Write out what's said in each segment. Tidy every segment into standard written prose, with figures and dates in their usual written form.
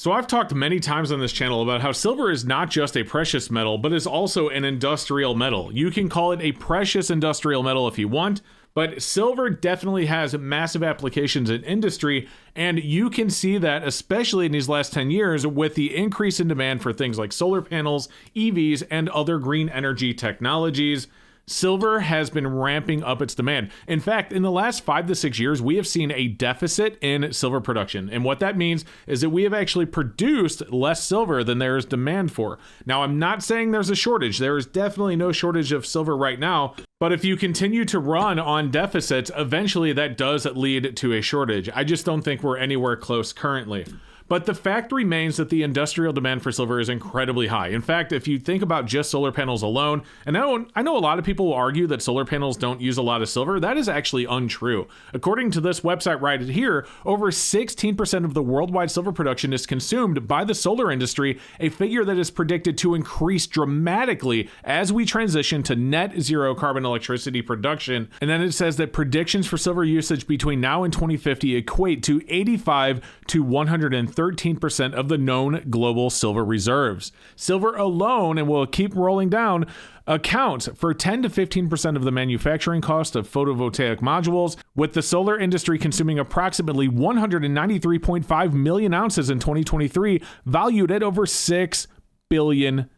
So I've talked many times on this channel about how silver is not just a precious metal, but is also an industrial metal. You can call it a precious industrial metal if you want, but silver definitely has massive applications in industry, and you can see that especially in these last 10 years with the increase in demand for things like solar panels, EVs, and other green energy technologies. Silver has been ramping up its demand. In fact, in the last 5 to 6 years, we have seen a deficit in silver production. And what that means is that we have actually produced less silver than there is demand for. Now, I'm not saying there's a shortage. There is definitely no shortage of silver right now. But if you continue to run on deficits, eventually that does lead to a shortage. I just don't think we're anywhere close currently. But the fact remains that the industrial demand for silver is incredibly high. In fact, if you think about just solar panels alone, and I know a lot of people will argue that solar panels don't use a lot of silver. That is actually untrue. According to this website right here, over 16% of the worldwide silver production is consumed by the solar industry, a figure that is predicted to increase dramatically as we transition to net zero carbon electricity production. And then it says that predictions for silver usage between now and 2050 equate to 85 to 113% of the known global silver reserves. Silver alone, and will keep rolling down, accounts for 10 to 15% of the manufacturing cost of photovoltaic modules, with the solar industry consuming approximately 193.5 million ounces in 2023, valued at over $6 billion.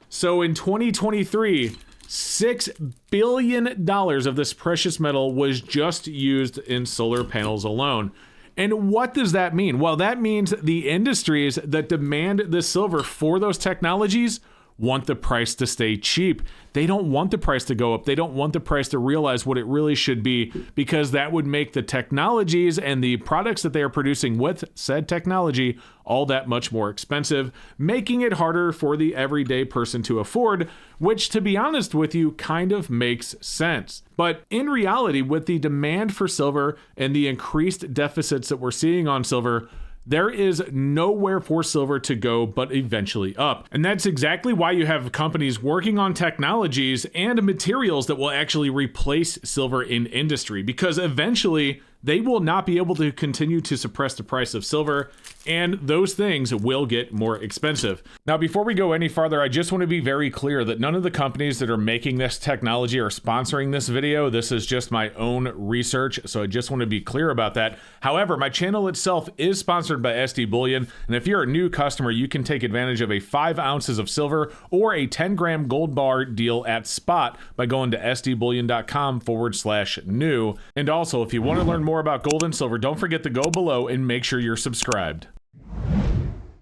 So in 2023, $6 billion of this precious metal was just used in solar panels alone. And what does that mean? Well, that means the industries that demand the silver for those technologies want the price to stay cheap. They don't want the price to go up. They don't want the price to realize what it really should be, because that would make the technologies and the products that they are producing with said technology all that much more expensive, making it harder for the everyday person to afford, which, to be honest with you, kind of makes sense. But in reality, with the demand for silver and the increased deficits that we're seeing on silver, there is nowhere for silver to go but eventually up. And that's exactly why you have companies working on technologies and materials that will actually replace silver in industry, because eventually they will not be able to continue to suppress the price of silver, and those things will get more expensive. Now, before we go any farther, I just want to be very clear that none of the companies that are making this technology are sponsoring this video. This is just my own research, so I just want to be clear about that. However, my channel itself is sponsored by SD Bullion, and if you're a new customer, you can take advantage of a 5 ounces of silver or a 10-gram gold bar deal at spot by going to sdbullion.com/new. And also, if you want to learn more about gold and silver, don't forget to go below and make sure you're subscribed.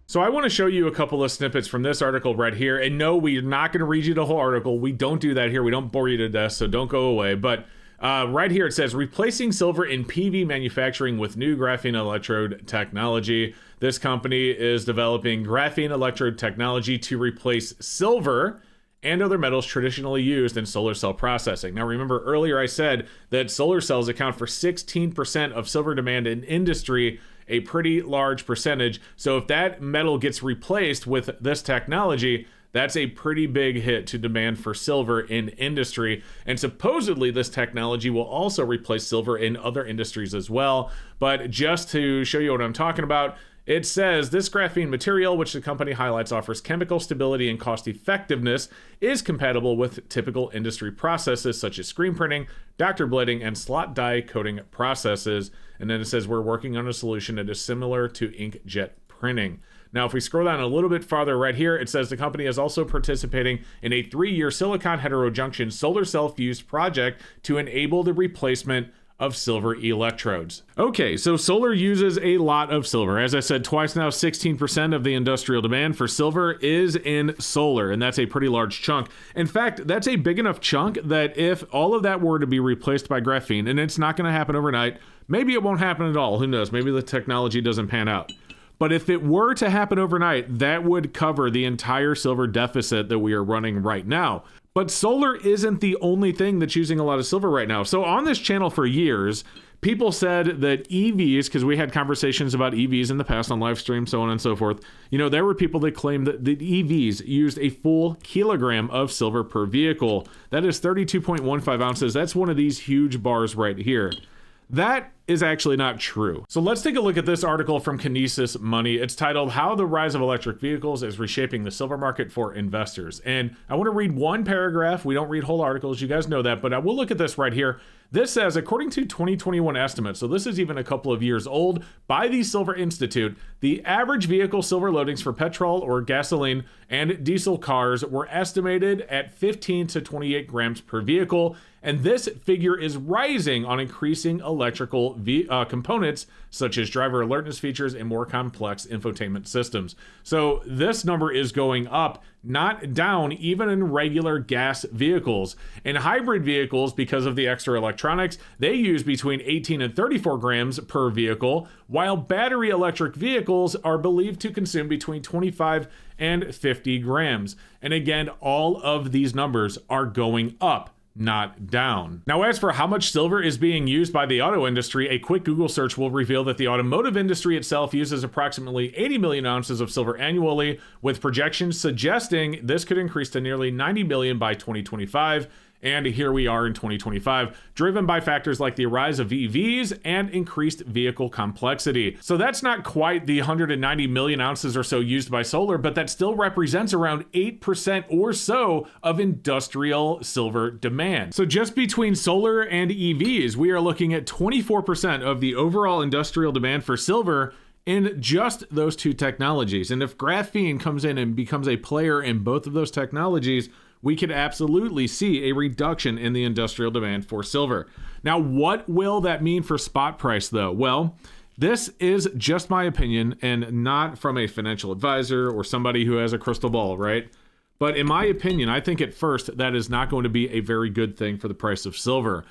So I want to show you a couple of snippets from this article right here. And no, we're not going to read you the whole article. We don't do that here. We don't bore you to death, so don't go away. But right here it says, replacing silver in PV manufacturing with new graphene electrode technology. This company is developing graphene electrode technology to replace silver and other metals traditionally used in solar cell processing. Now, remember earlier I said that solar cells account for 16% of silver demand in industry, a pretty large percentage. So if that metal gets replaced with this technology, that's a pretty big hit to demand for silver in industry. And supposedly this technology will also replace silver in other industries as well. But just to show you what I'm talking about, it says this graphene material, which the company highlights offers chemical stability and cost effectiveness, is compatible with typical industry processes such as screen printing, doctor blading, and slot die coating processes. And then it says we're working on a solution that is similar to inkjet printing. Now, if we scroll down a little bit farther right here, it says the company is also participating in a 3-year silicon heterojunction solar cell fused project to enable the replacement of silver electrodes. Okay, so solar uses a lot of silver. As I said twice now, 16% of the industrial demand for silver is in solar, and that's a pretty large chunk. In fact, that's a big enough chunk that if all of that were to be replaced by graphene, and it's not going to happen overnight, maybe it won't happen at all. Who knows? Maybe the technology doesn't pan out. But if it were to happen overnight, that would cover the entire silver deficit that we are running right now. But solar isn't the only thing that's using a lot of silver right now. So on this channel for years, people said that EVs, because we had conversations about EVs in the past on live stream, so on and so forth, you know, there were people that claimed that the EVs used a full kilogram of silver per vehicle. That is 32.15 ounces. That's one of these huge bars right here. That is actually not true. So let's take a look at this article from Kinesis Money. It's titled How the Rise of Electric Vehicles is Reshaping the Silver Market for Investors. And I want to read one paragraph. We don't read whole articles, you guys know that, but I will look at this right here. This says, according to 2021 estimates, so this is even a couple of years old, by the Silver Institute, the average vehicle silver loadings for petrol or gasoline and diesel cars were estimated at 15 to 28 grams per vehicle. And this figure is rising on increasing electrical components such as driver alertness features and more complex infotainment systems. So this number is going up, not down, even in regular gas vehicles. In hybrid vehicles, because of the extra electronics, they use between 18 and 34 grams per vehicle, while battery electric vehicles are believed to consume between 25 and 50 grams. And again, all of these numbers are going up, not down. Now, as for how much silver is being used by the auto industry, a quick Google search will reveal that the automotive industry itself uses approximately 80 million ounces of silver annually, with projections suggesting this could increase to nearly 90 million by 2025. And here we are in 2025, driven by factors like the rise of EVs and increased vehicle complexity. So that's not quite the 190 million ounces or so used by solar, but that still represents around 8% or so of industrial silver demand. So just between solar and EVs, we are looking at 24% of the overall industrial demand for silver in just those two technologies. And if graphene comes in and becomes a player in both of those technologies, we could absolutely see a reduction in the industrial demand for silver. Now, what will that mean for spot price though? Well, this is just my opinion and not from a financial advisor or somebody who has a crystal ball, right? But in my opinion, I think at first that is not going to be a very good thing for the price of silver.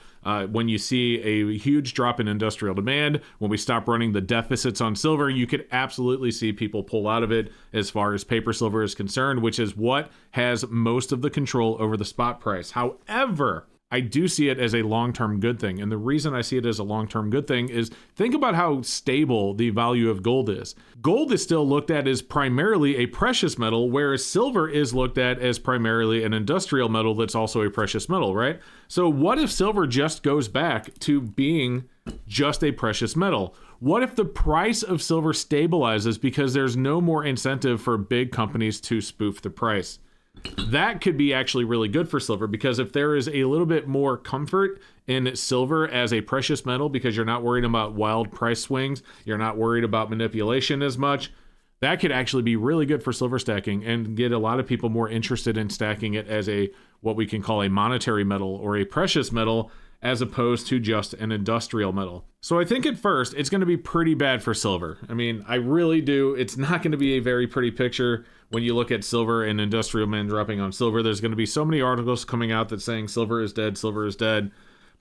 When you see a huge drop in industrial demand, when we stop running the deficits on silver, you could absolutely see people pull out of it as far as paper silver is concerned, which is what has most of the control over the spot price. However, I do see it as a long-term good thing. And the reason I see it as a long-term good thing is think about how stable the value of gold is. Gold is still looked at as primarily a precious metal, whereas silver is looked at as primarily an industrial metal that's also a precious metal, right? So what if silver just goes back to being just a precious metal? What if the price of silver stabilizes because there's no more incentive for big companies to spoof the price? That could be actually really good for silver, because if there is a little bit more comfort in silver as a precious metal because you're not worried about wild price swings, you're not worried about manipulation as much, that could actually be really good for silver stacking and get a lot of people more interested in stacking it as a what we can call a monetary metal or a precious metal, as opposed to just an industrial metal. So I think at first it's going to be pretty bad for silver. I mean, I really do. It's not going to be a very pretty picture when you look at silver and industrial demand dropping on silver. There's going to be so many articles coming out that saying silver is dead, silver is dead.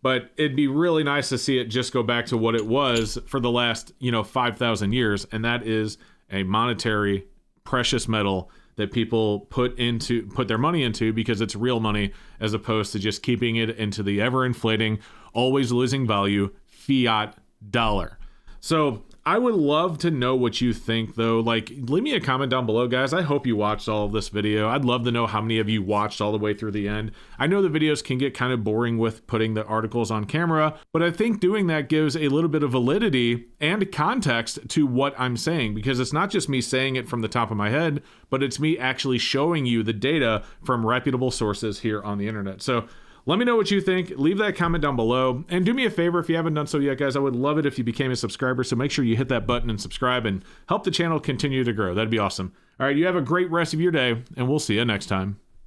But it'd be really nice to see it just go back to what it was for the last, 5,000 years. And that is a monetary precious metal that people put their money into because it's real money, as opposed to just keeping it into the ever inflating, always losing value fiat dollar. So I would love to know what you think though. Like, leave me a comment down below, guys. I hope you watched all of this video. I'd love to know how many of you watched all the way through the end. I know the videos can get kind of boring with putting the articles on camera, but I think doing that gives a little bit of validity and context to what I'm saying, because it's not just me saying it from the top of my head, but it's me actually showing you the data from reputable sources here on the internet. So let me know what you think. Leave that comment down below. And do me a favor, if you haven't done so yet, guys, I would love it if you became a subscriber. So make sure you hit that button and subscribe and help the channel continue to grow. That'd be awesome. All right, you have a great rest of your day, and we'll see you next time.